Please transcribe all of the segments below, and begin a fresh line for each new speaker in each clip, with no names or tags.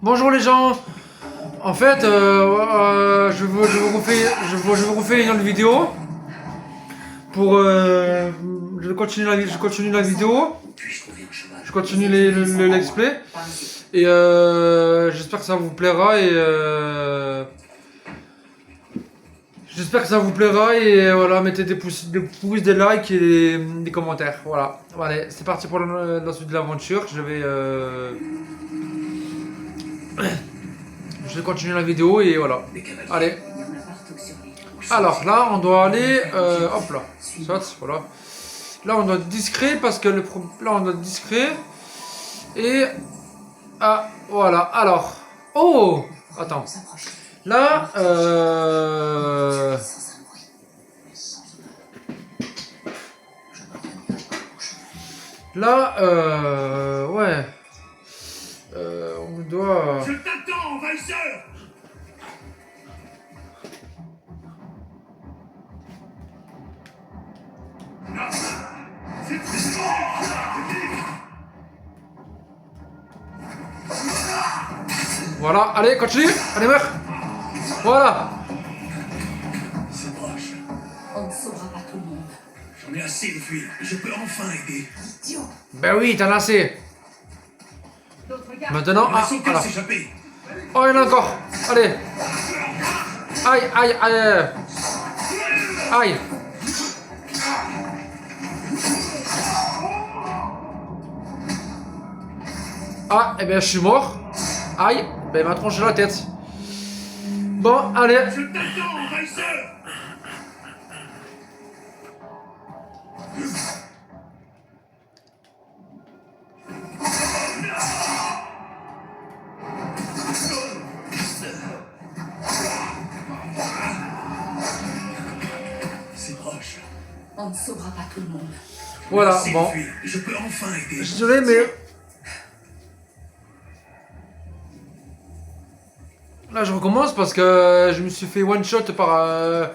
Bonjour les gens. En fait, je vous refais une autre vidéo pour je continue la vidéo, je continue le let's play et j'espère que ça vous plaira et voilà, mettez des pouces, des likes et des commentaires. Voilà. Allez, c'est parti pour la suite de l'aventure. Je vais continuer la vidéo et voilà. Allez. Alors là, on doit aller. Hop là. Saute, voilà. Là, on doit être discret parce que là, on doit être discret. Et. Ah, voilà. Alors. Oh! Attends. Là, ouais. On doit.
Je t'attends, Weiser!
Voilà, allez, continue. Allez, meurs. Voilà.
C'est proche.
On ne sauvera pas tout le monde.
J'en ai assez de fuir. Je peux enfin aider.
Idiot.
Ben oui, t'en as assez.
D'autres gars.
Maintenant,
Laisse son cœur
voilà.
s'échapper.
Oh, il y en a encore. Allez. Aïe, aïe, aïe. Aïe. Ah, eh bien, je suis mort. Aïe. Ben, il m'a tranché la tête. Bon, allez.
Je t'attends, Weiser! C'est proche.
On ne sauvera pas tout le monde.
Voilà,
Assez de
bon.
fuir. Je peux enfin aider.
Je suis désolé, mais. Là, je recommence parce que je me suis fait one shot par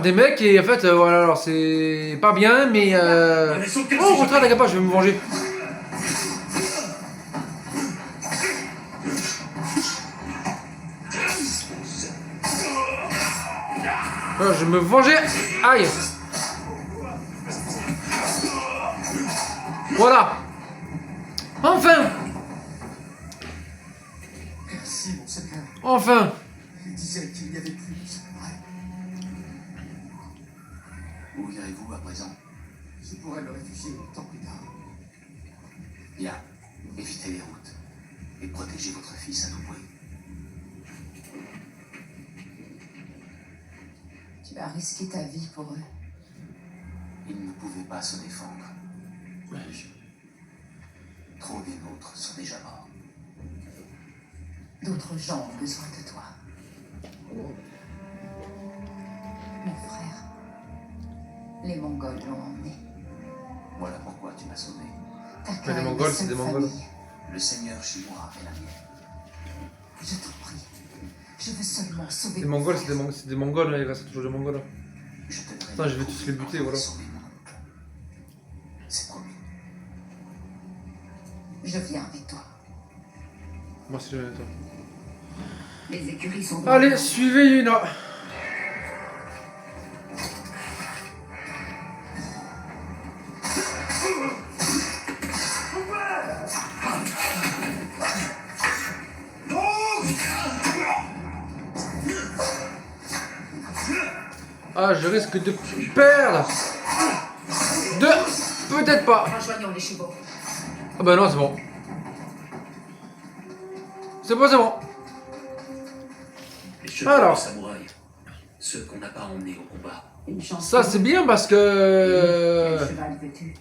des mecs et en fait, voilà, alors c'est pas bien, mais. Oh, au contraire, t'inquiète pas, je vais me venger. Voilà, je vais me venger. Aïe. Voilà. Enfin.
Merci, mon seigneur.
Enfin.
Il disait qu'il n'y avait plus de samouraï. Où irez-vous à présent? Je pourrais me réfugier tant plus tard. Bien, évitez les routes et protégez votre fils à tout prix.
Tu as risqué ta vie pour eux.
Ils ne pouvaient pas se défendre. Trop des nôtres sont déjà morts.
D'autres gens ont besoin de toi. Mon frère. Les Mongols l'ont emmené.
Voilà pourquoi tu m'as sauvé.
Taka
les
est
Mongols,
ma
c'est
seule
des Mongols.
famille.
Le seigneur Shimura est la mienne.
Je t'en prie. Je veux seulement sauver
Les
mon
Mongols,
frère.
c'est des Mongols, hein, il reste toujours des Mongols.
Je t'aiderai.
Attends, je vais tous les buter, voilà.
Sauver mon oncle. C'est promis.
Je viens avec toi.
Moi, si jamais toi.
Les écuries sont...
Allez, suivez Yuna. Ah, je risque de perdre. Peut-être pas.
Rejoignons les chevaux.
Ah bah non, c'est bon. C'est bon, c'est bon.
Les chevaux
Alors.
des samouraïs. Ceux qu'on n'a pas emmenés au combat.
Une chance.
Ça, c'est bien parce que...
Quel cheval veux-tu?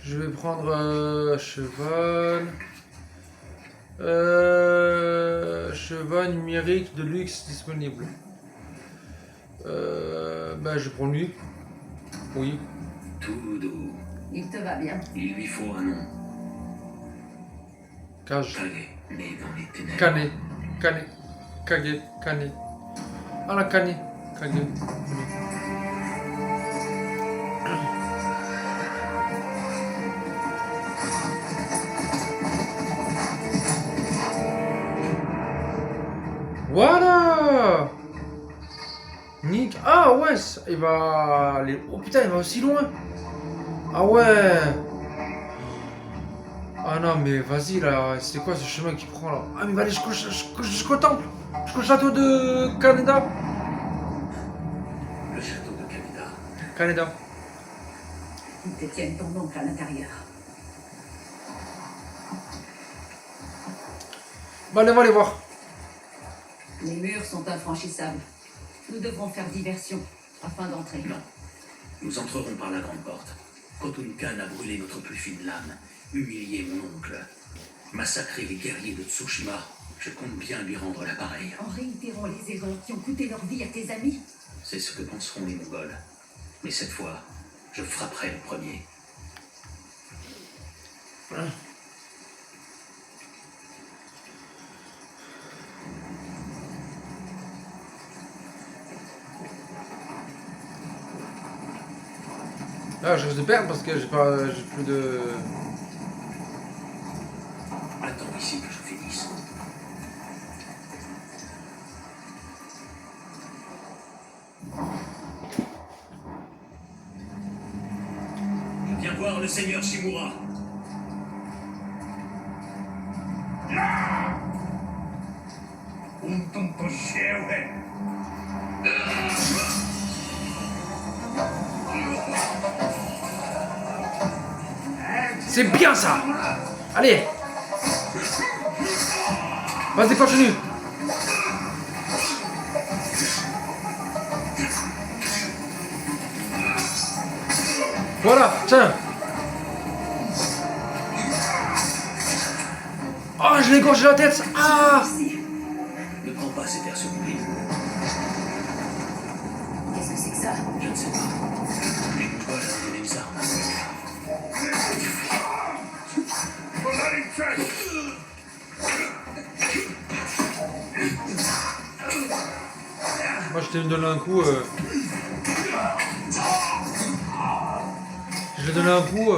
Je vais prendre cheval. Cheval numérique de luxe disponible. Bah, je prends lui. Oui.
Tout doux.
Il te va bien.
Il lui faut un nom.
Kage.
Kage, né dans les ténèbres.
Kane. Kane. Kage. Kane. Ah la Kane. Kage. Voilà. Nick. Ah ouais, il va aller... Oh putain, il va aussi loin. Ah ouais. Ah non, mais vas-y là, c'est quoi ce chemin qu'il prend là? Ah mais il va aller jusqu'au temple, jusqu'au château de Canada.
Le château de Canada.
Canada.
Ils détiennent ton oncle à l'intérieur.
Bon allez, on va aller voir.
Les murs sont infranchissables. Nous devrons faire diversion afin d'entrer.
Non. Nous entrerons par la grande porte. Khotun Khan a brûlé notre plus fine lame, humilié mon oncle, massacré les guerriers de Tsushima. Je compte bien lui rendre l'appareil.
En réitérant les erreurs qui ont coûté leur vie à tes amis.
C'est ce que penseront les Mongols. Mais cette fois, je frapperai le premier.
Là, je risque de perdre parce que j'ai plus de...
Attends ici que je finisse. Viens voir le seigneur Shimura.
C'est bien ça. Allez. Vas-y, continue. Voilà, tiens. Oh, je l'ai égorgé la tête. Ah.
Ne prends pas cet air surpris.
Qu'est-ce que c'est que ça?
Je ne sais pas. Les Mongols ont les mêmes armes.
Moi, je t'ai donné un coup. Je lui ai donné un coup.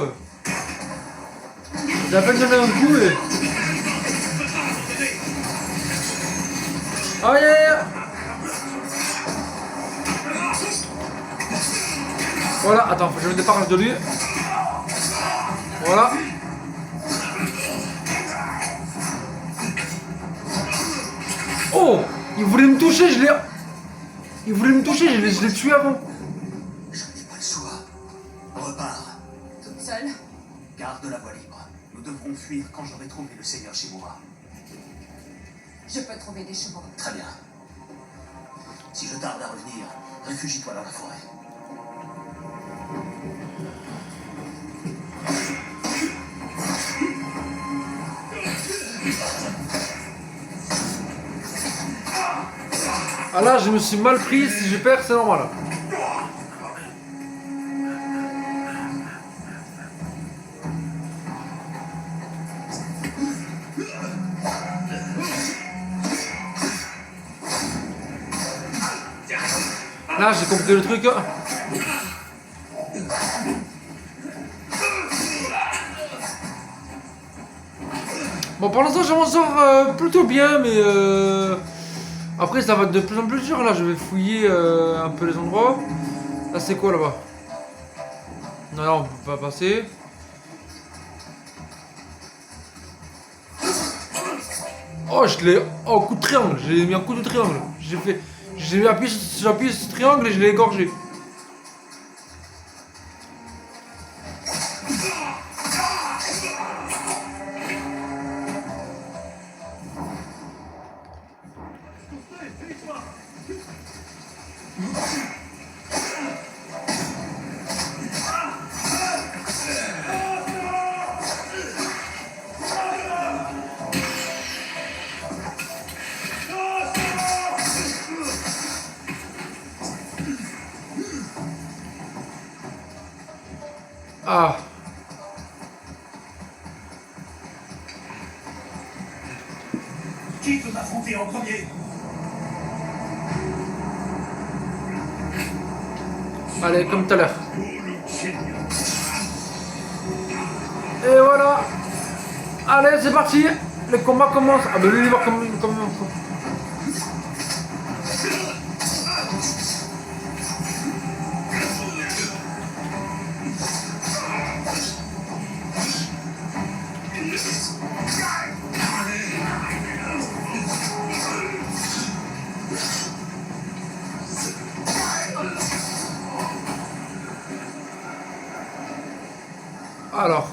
J'ai à peine donné un coup et... Aïe aïe aïe. Voilà, attends, faut que je me débarrasse de lui. Voilà. Oh, il voulait me toucher, je l'ai... Il voulait me toucher, je l'ai tué avant.
Je n'ai pas le choix. Repars.
Toute seule?
Garde la voie libre. Nous devrons fuir quand j'aurai trouvé le seigneur Shimura.
Je peux trouver des chevaux.
Très bien. Si je tarde à revenir, réfugie-toi dans la forêt.
Ah là, je me suis mal pris, si je perds, c'est normal. Là, j'ai compris le truc. Bon, pour l'instant, je m'en sors plutôt bien, mais après, ça va être de plus en plus dur. Là, je vais fouiller un peu les endroits. Là, c'est quoi là-bas? Non, là, on peut pas passer. Oh, je l'ai. Oh, coup de triangle. J'ai mis un coup de triangle. J'ai appuyé sur ce triangle et je l'ai égorgé. Ah.
Qui peut m'affronter en premier?
Allez, comme tout à l'heure. Et voilà. Allez, c'est parti. Le combat commence. Ah bah lui, il va comme... Alors.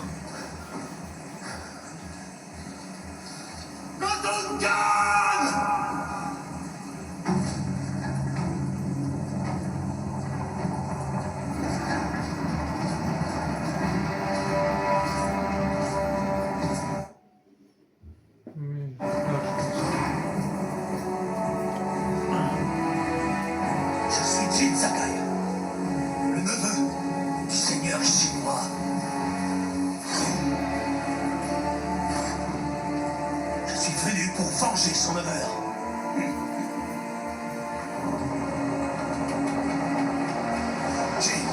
Je suis Jin Sakai, le neveu du seigneur chinois. Je suis venu pour venger son honneur. Jin,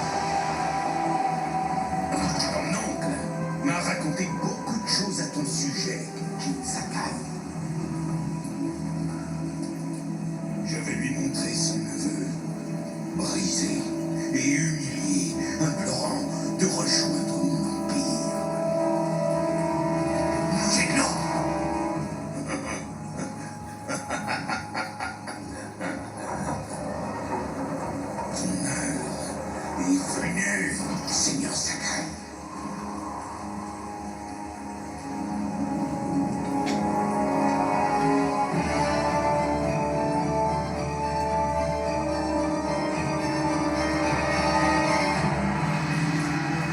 ton oncle m'a raconté beaucoup de choses à ton sujet, Jin Sakai. Je vais lui montrer son neveu, brisé et humilié, implorant de rejoindre mon empire. C'est non. Ton heure est venue, Seigneur Sakai.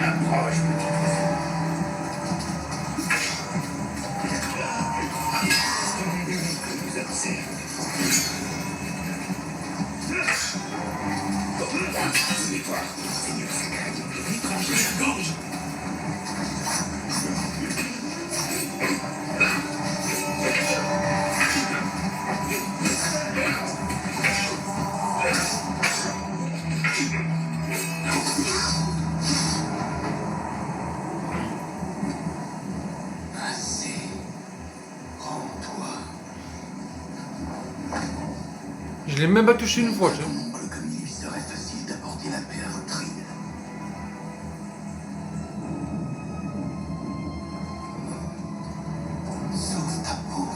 Approche, petit frère. Je vous observe. Vous allez voir, Seigneur Sakai, je vais trancher la gorge. Assez. Rends-toi.
Je l'ai même pas touché une fois, tu sais.
Ton oncle, comme il lui serait facile d'apporter la paix à votre île. Sauve ta peau.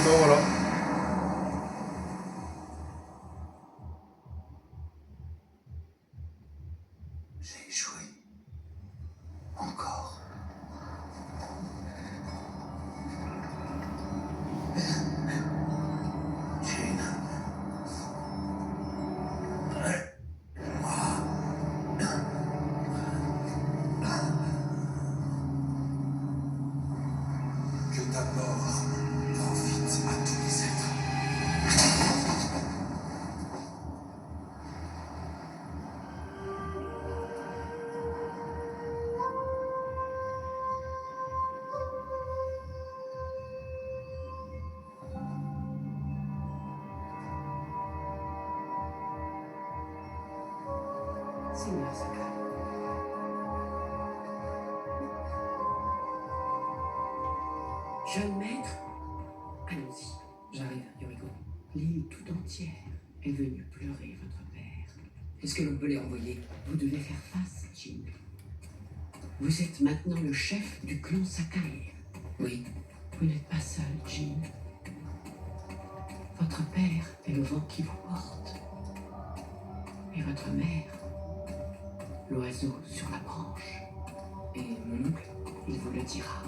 Bon, voilà.
J'ai échoué. Encore. Jane. Que ta mort profite à tous les êtres.
Seigneur Sakai. Jeune maître, allons-y. J'arrive, Yoriko. L'île tout entière est venue pleurer votre père. Est-ce que l'on peut les renvoyer? Vous devez faire face, Jin. Vous êtes maintenant le chef du clan Sakai. Oui. Vous n'êtes pas seul, Jin. Votre père est le vent qui vous porte. Et votre mère, l'oiseau sur la branche. Et mon oncle, il vous le dira.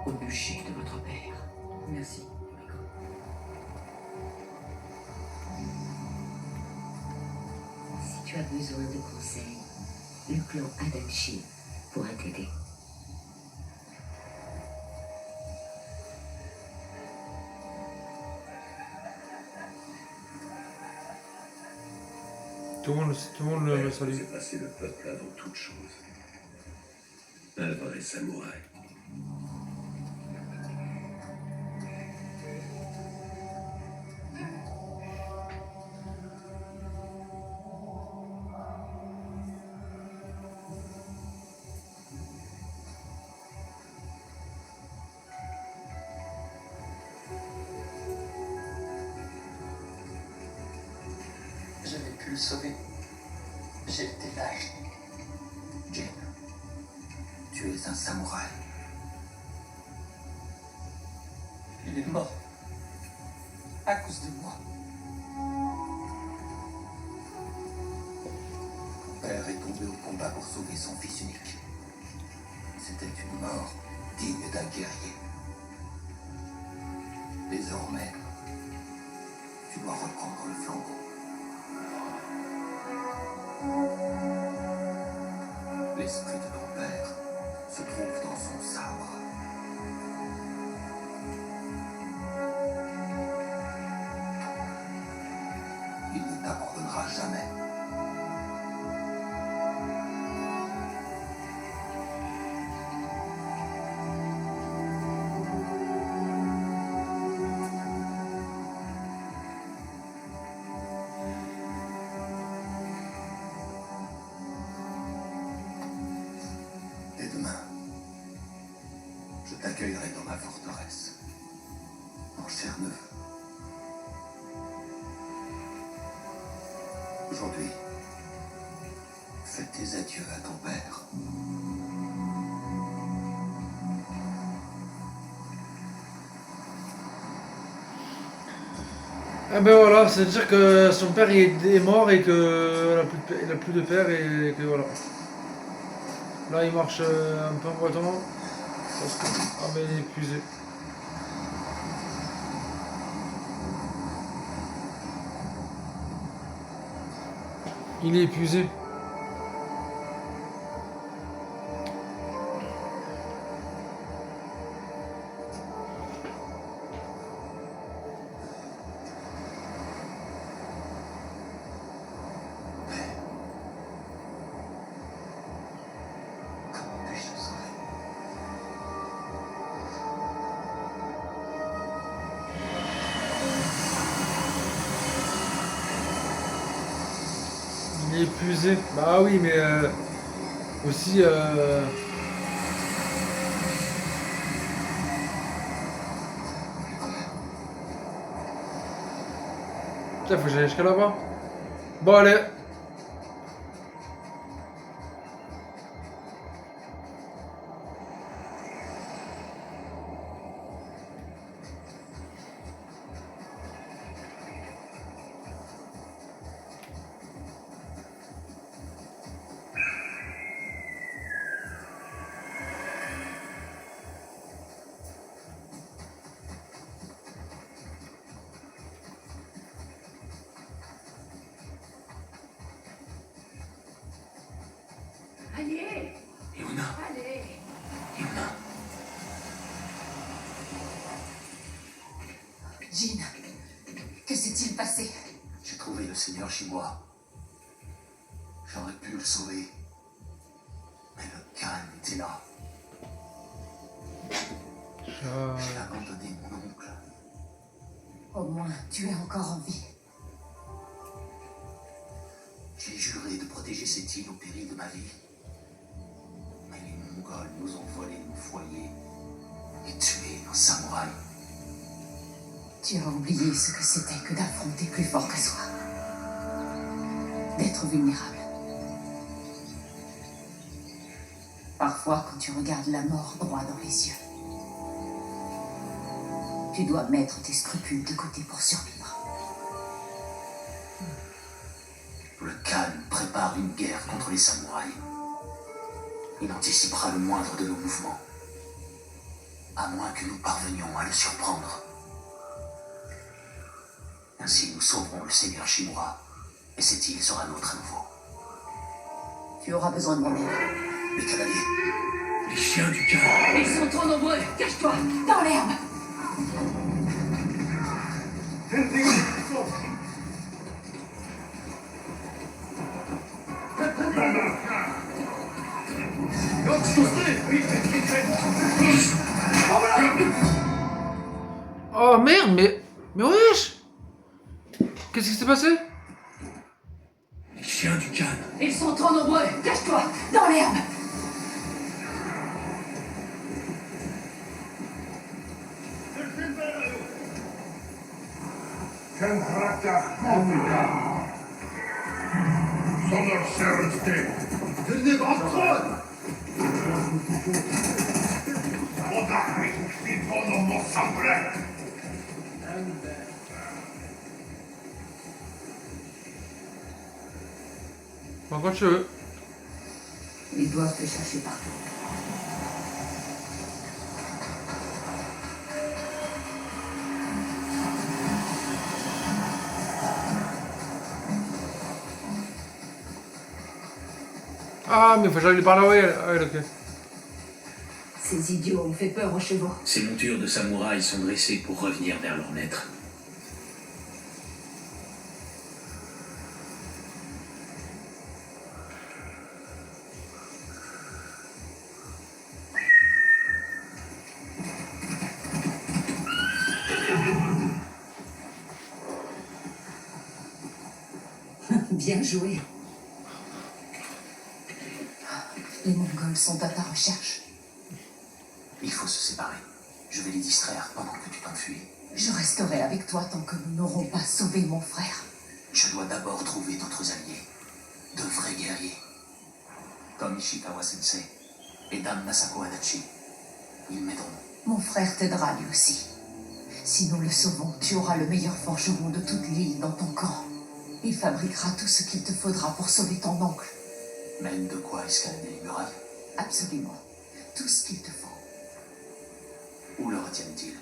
Au bûcher de votre père. Merci, Yoriko.
Si tu as besoin de conseils, le clan Adachi pourra t'aider.
Tout le monde le salue.
C'est passer le peuple avant toute chose. Un vrai samouraï.
j'avais pu le sauver. J'ai été lâche. Jin, tu es un samouraï. Il est mort. À cause de moi. Ton père est tombé au combat pour sauver son fils unique. C'était une mort digne d'un guerrier. Désormais, tu dois reprendre le flambeau. L'esprit de ton père se trouve dans son sabre. Il ne t'abandonnera jamais. Dès demain, je t'accueillerai dans ma forteresse, mon cher neveu. Aujourd'hui, fais tes adieux à ton père.
Ah ben voilà, c'est-à-dire que son père est mort et qu'il a plus de père et que voilà. Là il marche un peu en bâton parce que ah ben il est épuisé. Il est épuisé.
Comment puis-je te sauver?
Il est épuisé. Bah oui mais aussi putain faut que j'aille jusqu'à là-bas. Bon allez.
Allez,
Yuna,
allez.
Yuna.
Jin, que s'est-il passé?
J'ai trouvé le seigneur Shimura. J'aurais pu le sauver. Mais le Khan était là. J'ai abandonné mon oncle.
Au moins, tu es encore en vie.
J'ai juré de protéger cette île au péril de ma vie. Mais les Mongols nous ont volé nos foyers et tué nos samouraïs.
Tu as oublié ce que c'était que d'affronter plus fort que soi. D'être vulnérable. Parfois, quand tu regardes la mort droit dans les yeux, tu dois mettre tes scrupules de côté pour survivre.
Le Khan prépare une guerre contre les samouraïs. Il anticipera le moindre de nos mouvements. À moins que nous parvenions à le surprendre. Ainsi, nous sauverons le seigneur Shimura, et cette île sera nôtre à nouveau.
Tu auras besoin de mon aide.
Les cavaliers,
Les chiens du Khan.
Ils sont trop nombreux. Cache-toi.
Dans l'herbe!
Oh merde mais wesh. Qu'est-ce qui s'est passé?
Les chiens du Khan.
Ils sont trop nombreux. Cache-toi.
Dans l'herbe!
leur chasteté. Venez grand trône. On a réussi pendant mon semblait.
Bon, quand tu veux.
Ils doivent te chercher partout.
Ah, mais faut que j'aille lui parler à elle. Ah, ouais, ok.
Ces idiots ont fait peur aux chevaux.
Ces montures de samouraïs sont dressées pour revenir vers leur maître.
Bien joué. Les Mongols sont à ta recherche.
Il faut se séparer. Je vais les distraire pendant que tu t'enfuis.
Je resterai avec toi tant que nous n'aurons pas sauvé mon frère.
Je dois d'abord trouver d'autres alliés. De vrais guerriers. Comme Ishikawa Sensei et Dame Masako Adachi. Ils m'aideront.
Mon frère t'aidera lui aussi. Si nous le sauvons, tu auras le meilleur forgeron de toute l'île dans ton camp. Il fabriquera tout ce qu'il te faudra pour sauver ton oncle.
Même de quoi escalader les murailles?
Absolument. Tout ce qu'il te faut.
Où le retiennent-ils?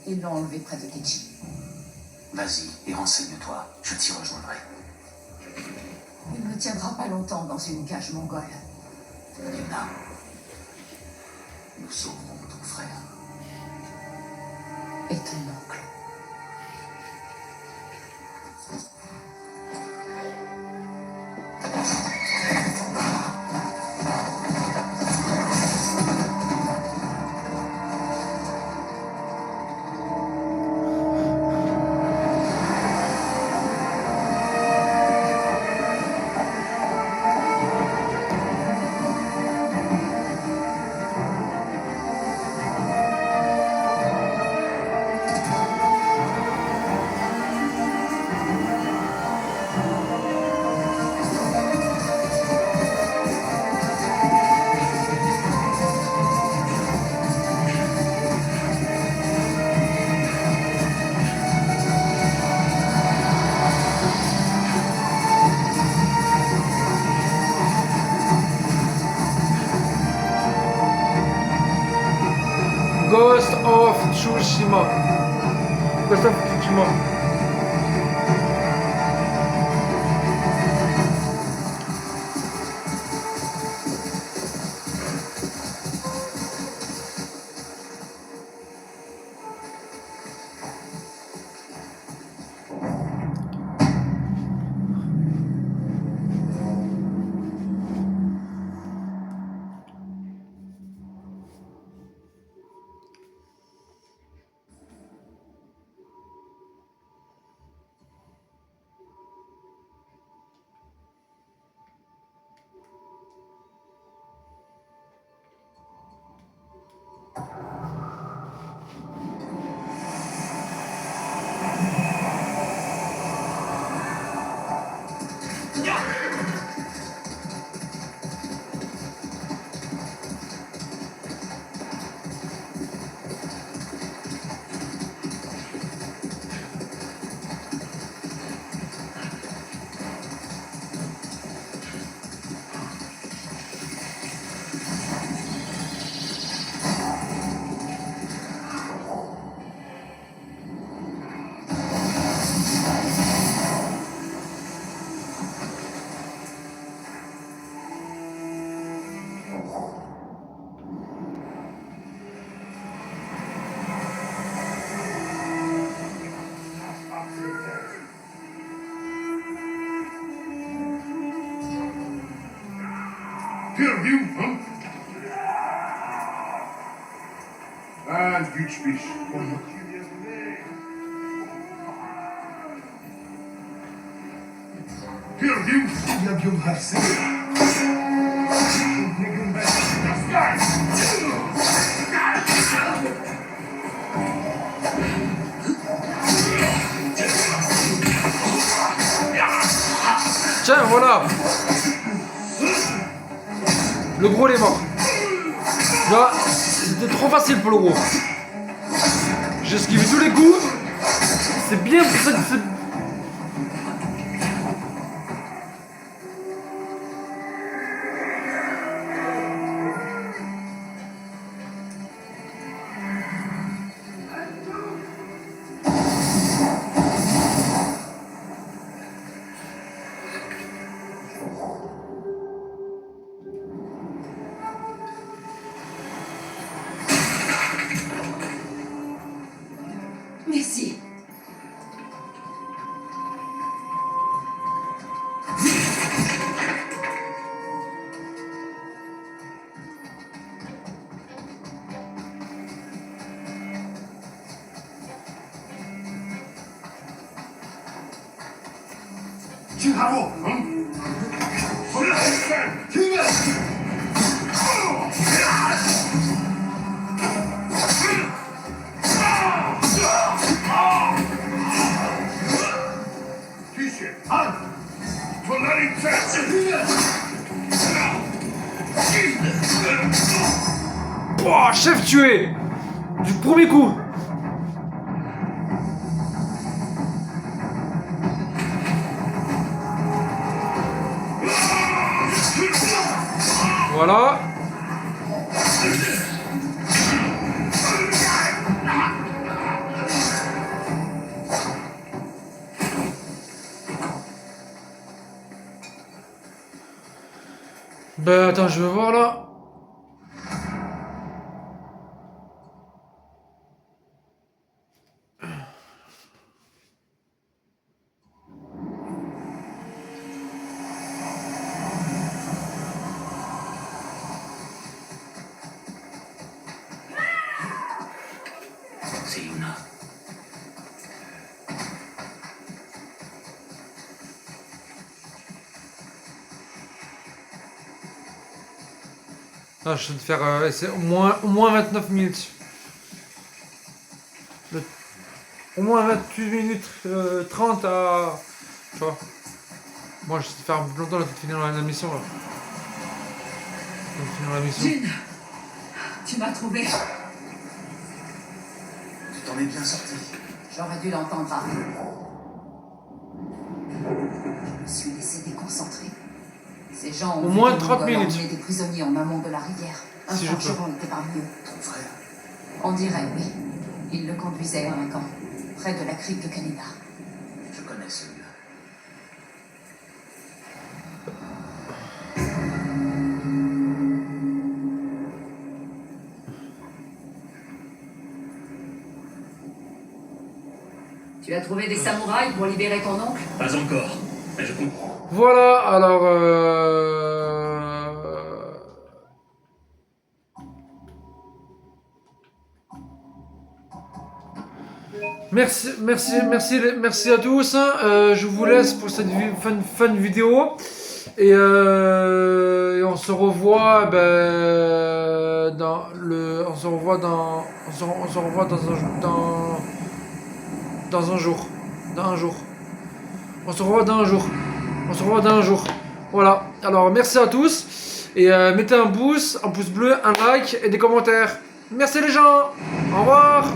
Ils l'ont enlevé près de Kechi.
Vas-y et renseigne-toi. Je t'y rejoindrai.
Il ne tiendra pas longtemps dans une cage mongole.
Yuna, nous sauverons ton frère.
Et ton oncle.
Ghost of Tsushima. Ghost of Tsushima.
Perdu, hein? Ah, güçmüş. Perdu, ja bym harsy.
Tiens, voilà. Le gros, il est mort. Là, c'était trop facile pour le gros. J'ai esquivé tous les coups. C'est bien pour ça que c'est...
Merci.
Chiharo, hein?
Pouah, chef tué du premier coup. Voilà. Ben attends, je vais voir là.
C'est Yuna.
Ah, je vais te faire c'est au moins 29 minutes. Au moins 28 minutes 30 à... Tu vois. Moi, je vais te faire longtemps là, de finir la mission là. De finir la mission.
June, tu m'as trouvé.
Tu t'en es bien sorti.
J'aurais dû l'entendre avant. Je me suis laissé déconcentrer. Ces gens ont
Au moins
vu des
30
Mongols
minutes.
emmener des prisonniers en amont de la rivière. Un
Si je peux.
forgeron était parmi eux.
Ton frère.
On dirait, oui. Il le conduisait à un camp, près de la crique de Kanina.
Je connais celui-là.
Tu as trouvé des samouraïs pour libérer ton oncle?
Pas encore, mais je comprends.
Voilà, alors... Merci à tous. Je vous laisse pour cette fun vidéo. Et on se revoit on se revoit dans un jour. On se revoit dans un jour. Voilà. Alors merci à tous. Et mettez un pouce bleu, un like et des commentaires. Merci les gens. Au revoir.